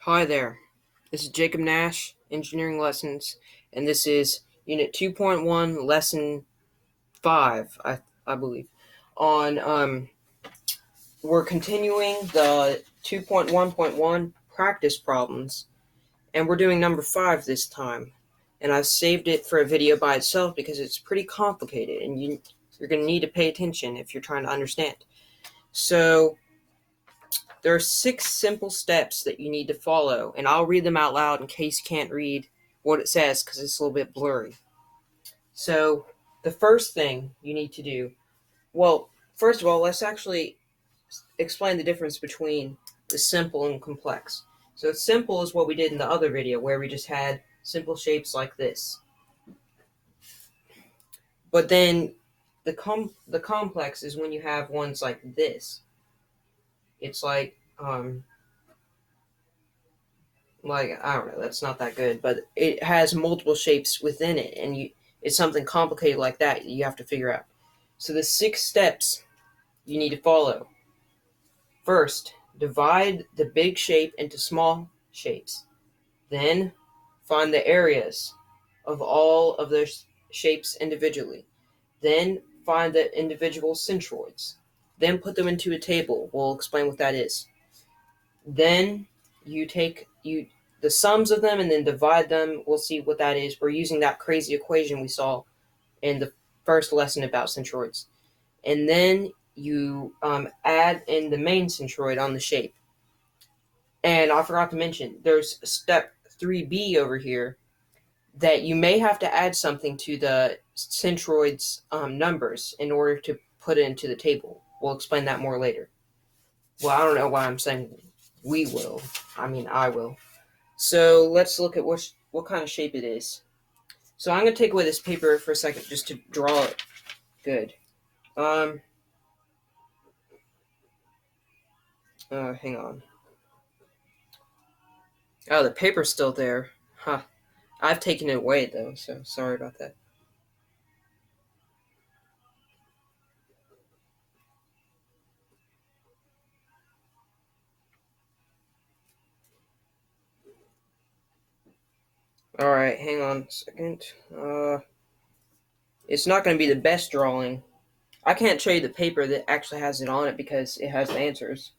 Hi there, this is Jacob Nash, Engineering Lessons, and this is Unit 2.1, Lesson 5, I believe. We're continuing the 2.1.1 practice problems, and we're doing number 5 this time. And I've saved it for a video by itself because it's pretty complicated, and you're going to need to pay attention if you're trying to understand. So, there are 6 simple steps that you need to follow, and I'll read them out loud in case you can't read what it says because it's a little bit blurry. So, the first thing you need to do, first of all, let's actually explain the difference between the simple and complex. So, simple is what we did in the other video where we just had simple shapes like this. But then the complex is when you have ones like this. It's like I don't know, that's not that good, but it has multiple shapes within it, and it's something complicated like that you have to figure out. So the 6 steps you need to follow. First, divide the big shape into small shapes. Then, find the areas of all of those shapes individually. Then, find the individual centroids. Then put them into a table. We'll explain what that is. Then, you take the sums of them and then divide them. We'll see what that is. We're using that crazy equation we saw in the first lesson about centroids. And then you add in the main centroid on the shape. And I forgot to mention, there's step 3b over here that you may have to add something to the centroid's numbers in order to put it into the table. We'll explain that more later. Well, I don't know why I'm saying we will. I will. So let's look at what kind of shape it is. So I'm going to take away this paper for a second just to draw it good. Hang on. Oh, the paper's still there. Huh. I've taken it away, though, so sorry about that. Alright, hang on a second. It's not going to be the best drawing. I can't show you the paper that actually has it on it because it has the answers.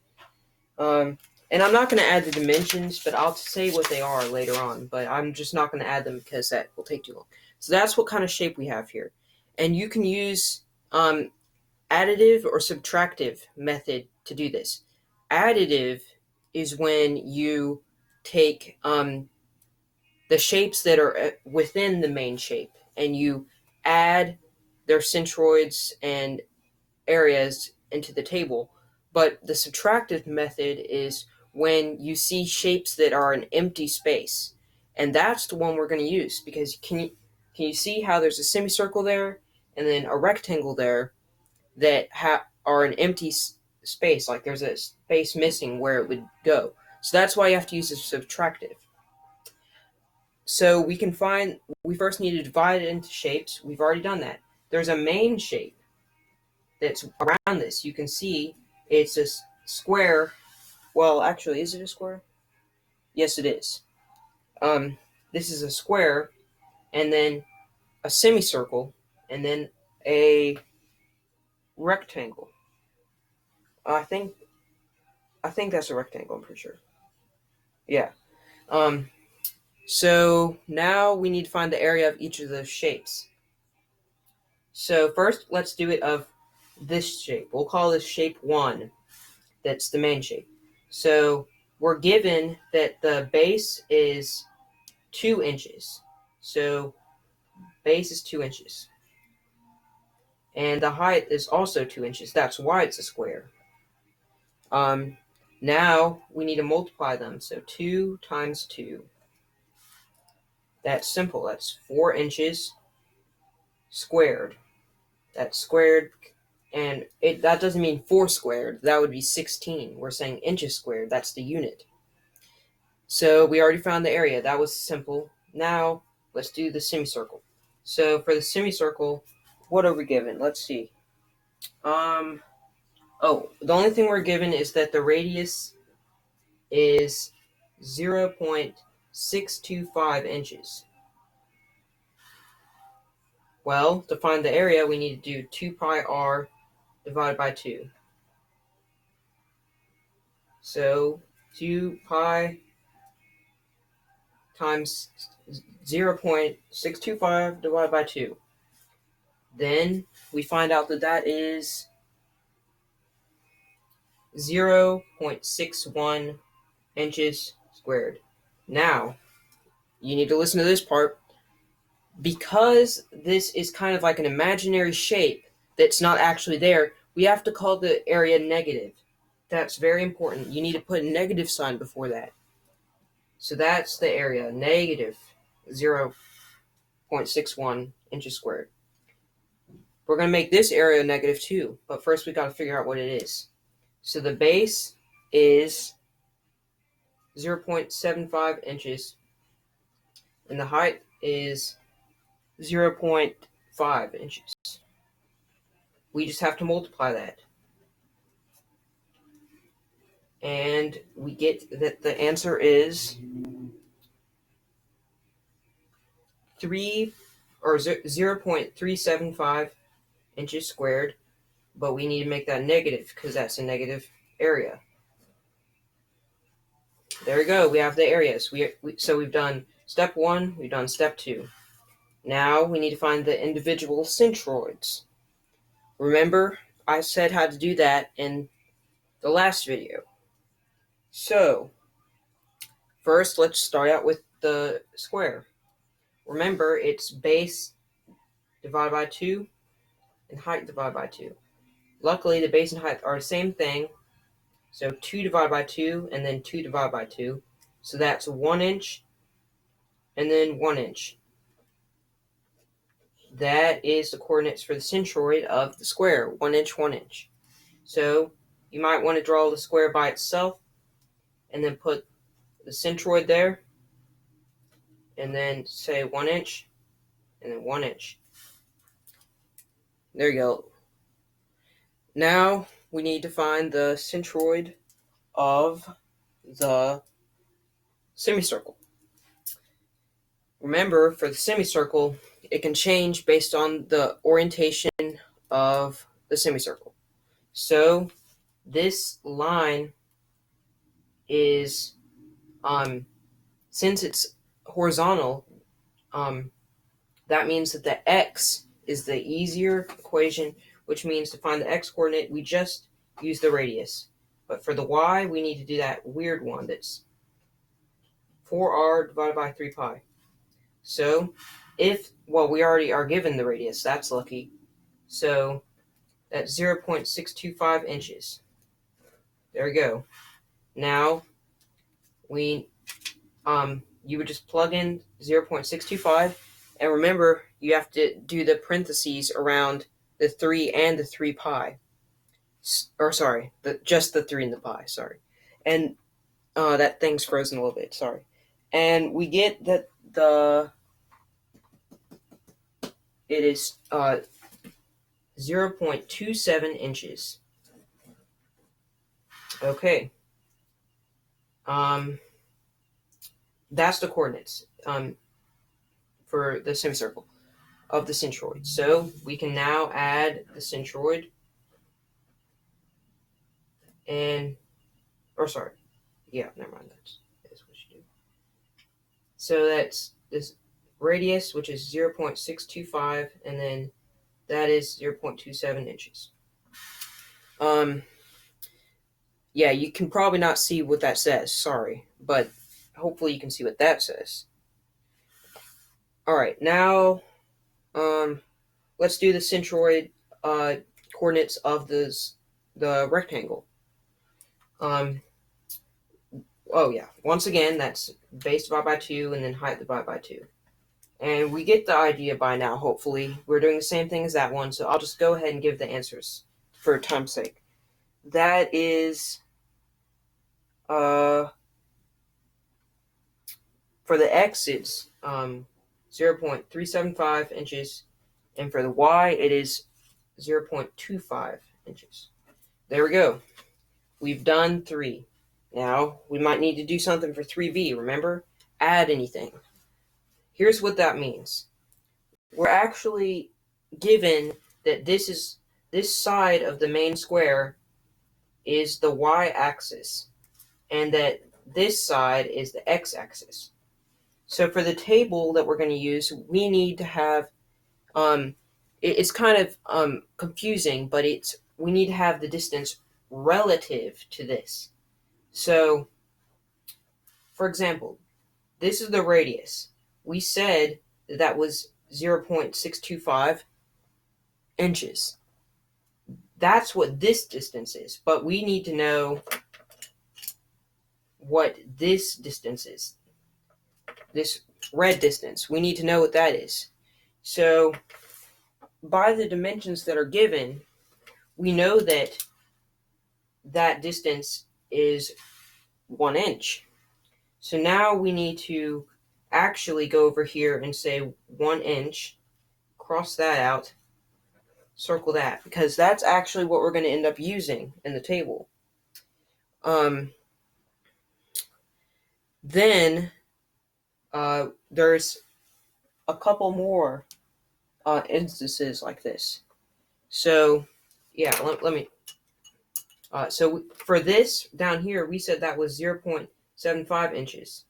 And I'm not going to add the dimensions, but I'll say what they are later on. But I'm just not going to add them because that will take too long. So that's what kind of shape we have here. And you can use additive or subtractive method to do this. Additive is when you take the shapes that are within the main shape and you add their centroids and areas into the table. But the subtractive method is when you see shapes that are an empty space. And that's the one we're going to use because can you see how there's a semicircle there and then a rectangle there that are an empty space, like there's a space missing where it would go. So that's why you have to use a subtractive. So we first need to divide it into shapes. We've already done that. There's a main shape that's around this. You can see it's a square. Well, actually, is it a square? Yes, it is. This is a square, and then a semicircle, and then a rectangle. I think that's a rectangle. I'm pretty sure. Yeah. So now we need to find the area of each of those shapes. So first, let's do it of this shape. We'll call this shape 1. That's the main shape. So we're given that the base is 2 inches. So base is 2 inches. And the height is also 2 inches. That's why it's a square. Now we need to multiply them. So 2 times 2. That's simple. That's 4 inches squared. That's squared. And that doesn't mean 4 squared. That would be 16. We're saying inches squared. That's the unit. So we already found the area. That was simple. Now let's do the semicircle. So for the semicircle, what are we given? Let's see. The only thing we're given is that the radius is 0.625 inches. Well, to find the area, we need to do 2 pi r divided by 2. So 2 pi times 0.625 divided by 2. Then we find out that that is 0.61 inches squared. Now, you need to listen to this part. Because this is kind of like an imaginary shape that's not actually there, we have to call the area negative. That's very important. You need to put a negative sign before that. So that's the area, negative 0.61 inches squared. We're going to make this area negative 2, but first we got to figure out what it is. So the base is 0.75 inches, and the height is 0.5 inches. We just have to multiply that. And we get that the answer is 0.375 inches squared, but we need to make that negative because that's a negative area. There we go. We have the areas. So we've done step 1, we've done step 2. Now we need to find the individual centroids. Remember, I said how to do that in the last video. So, first let's start out with the square. Remember, it's base divided by 2 and height divided by 2. Luckily, the base and height are the same thing. So 2 divided by 2 and then 2 divided by 2. So that's 1 inch and then 1 inch. That is the coordinates for the centroid of the square, 1 inch, 1 inch. So you might want to draw the square by itself and then put the centroid there and then say 1 inch and then 1 inch. There you go. Now we need to find the centroid of the semicircle. Remember, for the semicircle, it can change based on the orientation of the semicircle. So this line is, since it's horizontal, that means that the x is the easier equation, which means to find the x coordinate, we just use the radius. But for the y, we need to do that weird one that's 4r divided by 3 pi. So we already are given the radius, that's lucky. So that's 0.625 inches. There we go. Now, you would just plug in 0.625, and remember, you have to do the parentheses around the 3 and the 3 pi. Just the 3 and the pi, sorry. And that thing's frozen a little bit, sorry. And we get that it is 0.27 inches. Okay. That's the coordinates for the semicircle of the centroid. So we can now add the centroid never mind, that's what you do. So that's this radius, which is 0.625, and then that is 0.27 inches. You can probably not see what that says, sorry, but hopefully you can see what that says. Alright, now let's do the centroid coordinates of the rectangle. Once again, that's base divided by 2 and then height divided by 2. And we get the idea by now, hopefully. We're doing the same thing as that one, so I'll just go ahead and give the answers for time's sake. That is, for the x, it's 0.375 inches, and for the y, it is 0.25 inches. There we go. We've done 3. Now, we might need to do something for 3b, remember? Add anything. Here's what that means. We're actually given that this side of the main square is the y-axis, and that this side is the x-axis. So for the table that we're going to use, we need to have, it's kind of confusing, but we need to have the distance relative to this. So, for example, this is the radius. We said that was 0.625 inches. That's what this distance is, but we need to know what this distance is. This red distance, we need to know what that is. So, by the dimensions that are given, we know that that distance is 1 inch. So now we need to actually go over here and say 1 inch, cross that out, circle that, because that's actually what we're going to end up using in the table. Then there's a couple more instances like this. So yeah, let me. So for this down here, we said that was 0.75 inches.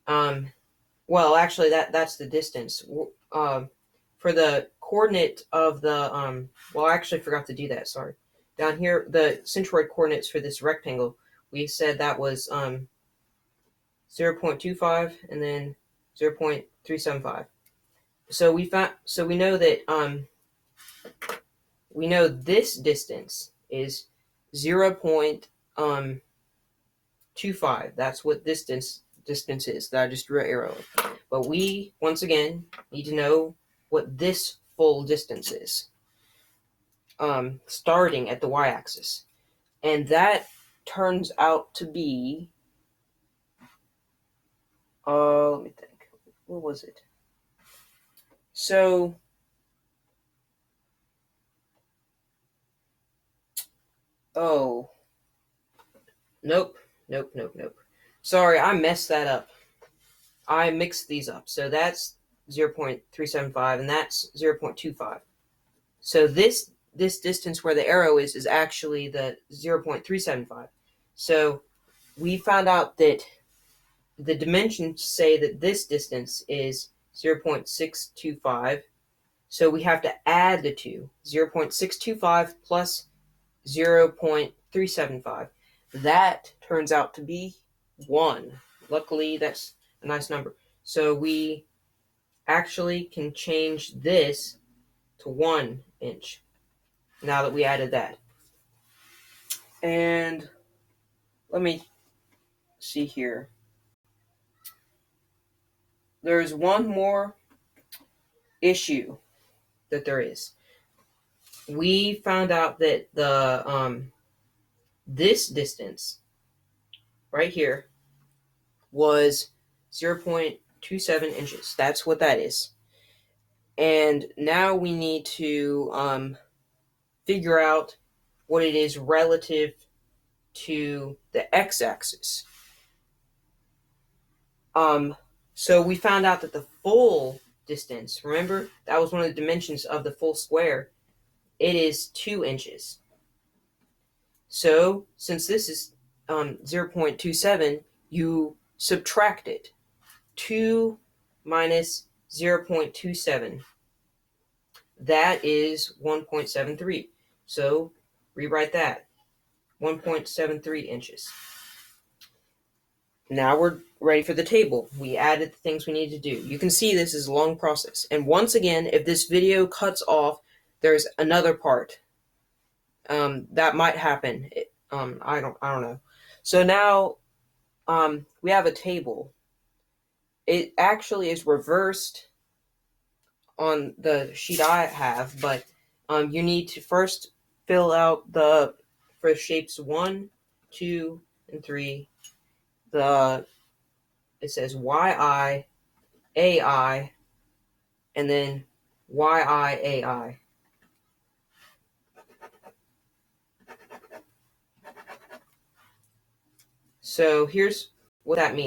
Well, actually, that's the distance. For the coordinate of the well, I actually forgot to do that. Sorry. Down here, the centroid coordinates for this rectangle, we said that was 0.25 and then 0.375. So we know that we know this distance is 0.25. That's what distance is that I just drew an arrow. But we once again need to know what this full distance is, starting at the y-axis, and that turns out to be let me think. What was it? So nope. Sorry, I messed that up. I mixed these up. So that's 0.375 and that's 0.25. So this distance where the arrow is actually the 0.375. So we found out that the dimensions say that this distance is 0.625. So we have to add the two. 0.625 plus 0.375. That turns out to be 1. Luckily, that's a nice number. So we actually can change this to 1 inch now that we added that. And let me see here. There's one more issue that there is. We found out that the this distance right here was 0.27 inches. That's what that is. And now we need to figure out what it is relative to the x-axis. So we found out that the full distance, remember, that was one of the dimensions of the full square, it is 2 inches. So since this is 0.27, you subtract it. 2 minus 0.27. That is 1.73. So rewrite that. 1.73 inches. Now we're ready for the table. We added the things we need to do. You can see this is a long process. And once again, if this video cuts off, there's another part. That might happen. I don't know. So now we have a table. It actually is reversed on the sheet I have, but you need to first fill out for shapes 1, 2, and 3. It says YI, AI, and then YIAI. So here's what that means.